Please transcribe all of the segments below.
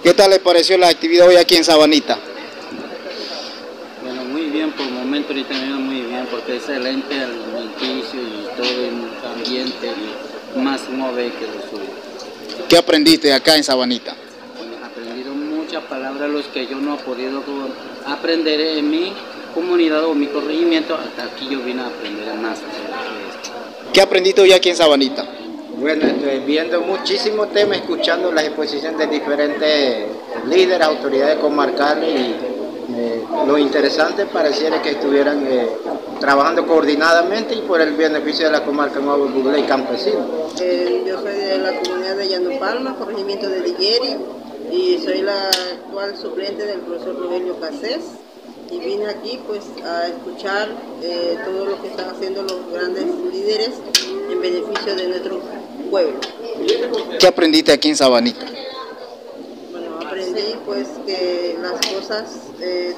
¿Qué tal les pareció la actividad hoy aquí en Sabanita? Bueno, muy bien, por el momento ahorita mismo muy bien, porque es excelente el edificio y todo el ambiente y más mueve que lo suyo. ¿Qué aprendiste acá en Sabanita? Bueno, he aprendido muchas palabras los que yo no he podido aprender en mi comunidad o mi corregimiento, hasta aquí yo vine a aprender más de esto. ¿Qué aprendiste hoy aquí en Sabanita? Bueno, viendo muchísimos temas, escuchando las exposiciones de diferentes líderes, autoridades comarcales y lo interesante pareciera que estuvieran trabajando coordinadamente y por el beneficio de la comarca Nuevo Buglé y campesino. Yo soy de la comunidad de Llano Palma, corregimiento de Digueri, y soy la actual suplente del profesor Rogelio Casés. Y vine aquí pues a escuchar todo lo que están haciendo los grandes líderes en beneficio de nuestro pueblo. ¿Qué aprendiste aquí en Sabanita? Bueno, aprendí pues que las cosas,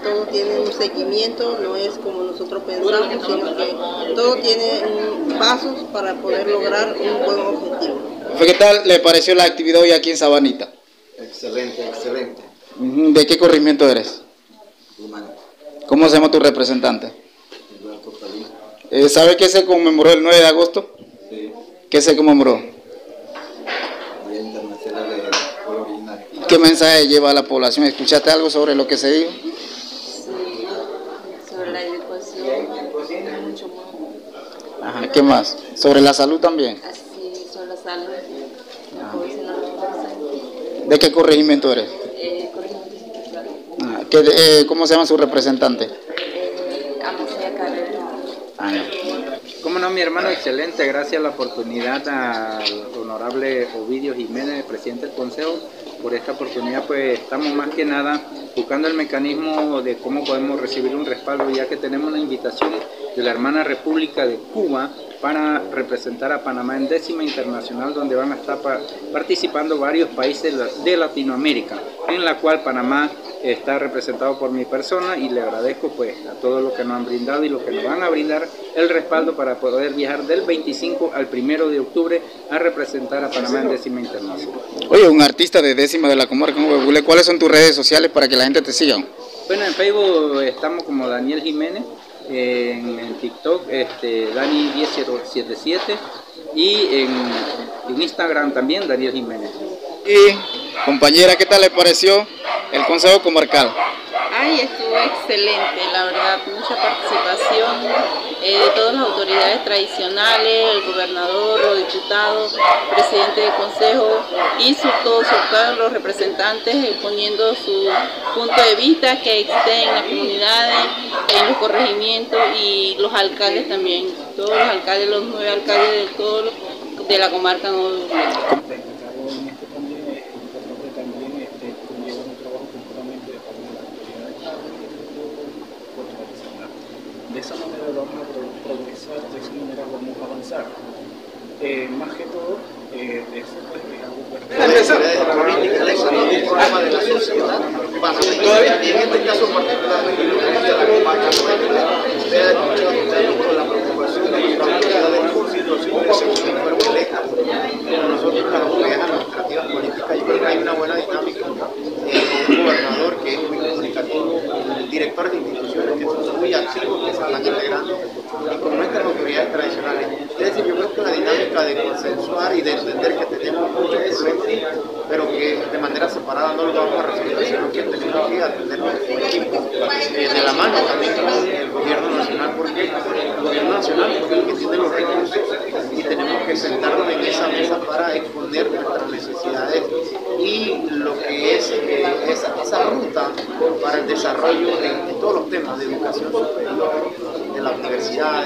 todo tiene un seguimiento, no es como nosotros pensamos, sino que todo tiene pasos para poder lograr un buen objetivo. ¿Qué tal le pareció la actividad hoy aquí en Sabanita? Excelente, excelente. ¿De qué corregimiento eres? ¿Cómo se llama tu representante? ¿Sabe qué se conmemoró el 9 de agosto? Sí. ¿Qué se conmemoró? Día Internacional del Pueblo Originario. ¿Qué mensaje lleva a la población? ¿Escuchaste algo sobre lo que se dijo? Sí, sobre la educación, mucho más. Ajá, ¿qué más? ¿Sobre la salud también? Así, sobre la salud, la población no lo ¿De qué corregimiento eres? corregimiento institucional. ¿Cómo se llama su representante? Amasea Carrera. Como no, mi hermano, excelente, gracias a la oportunidad al honorable Ovidio Jiménez, presidente del Consejo, por esta oportunidad. Pues estamos más que nada buscando el mecanismo de cómo podemos recibir un respaldo, ya que tenemos una invitación de la hermana República de Cuba para representar a Panamá en 10ª internacional, donde van a estar participando varios países de Latinoamérica, en la cual Panamá está representado por mi persona, y le agradezco pues a todos los que nos han brindado y los que nos van a brindar el respaldo para poder viajar del 25 al 1 de octubre a representar a Panamá en 10ª internacional. Oye, un artista de 10ª de la comarca Nuevo Buglé, ¿cuáles son tus redes sociales para que la gente te siga? Bueno, en Facebook estamos como Daniel Jiménez, en TikTok Dani1077 y en Instagram también Daniel Jiménez. Y compañera, ¿qué tal le pareció el Consejo Comarcal? Ay, estuvo excelente, la verdad, mucha participación de todas las autoridades tradicionales, el gobernador, los diputados, presidente del consejo y todos los representantes exponiendo su punto de vista que existe en las comunidades, en los corregimientos, y los alcaldes también, todos los alcaldes, los 9 alcaldes de la comarca Nuevo Buglé. De esa manera vamos a progresar, de esa manera vamos a avanzar. Más que todo, eso pues es algo El programa de la sociedad panameña, y en este caso particularmente de la comarca se ha escuchado por la preocupación de la comunidad de las situaciones que fueron lejas. Nosotros las autoridades administrativas políticas, yo creo que hay una buena dinámica con un gobernador que es muy comunicativo, directores de instituciones que son muy activos, que se están integrando, y con nuestras autoridades tradicionales. Es decir, yo creo que la dinámica de consensuar y de entender que tenemos muchos problemas, pero que de manera separada no lo vamos a resolver, sino que tenemos que atendernos como equipo, de la mano también con el gobierno nacional, porque el gobierno nacional es el que tiene los recursos y tenemos que sentarnos en esa mesa para exponer nuestras necesidades y lo que es esa ruta para el desarrollo en todos los temas de educación superior, de la universidad,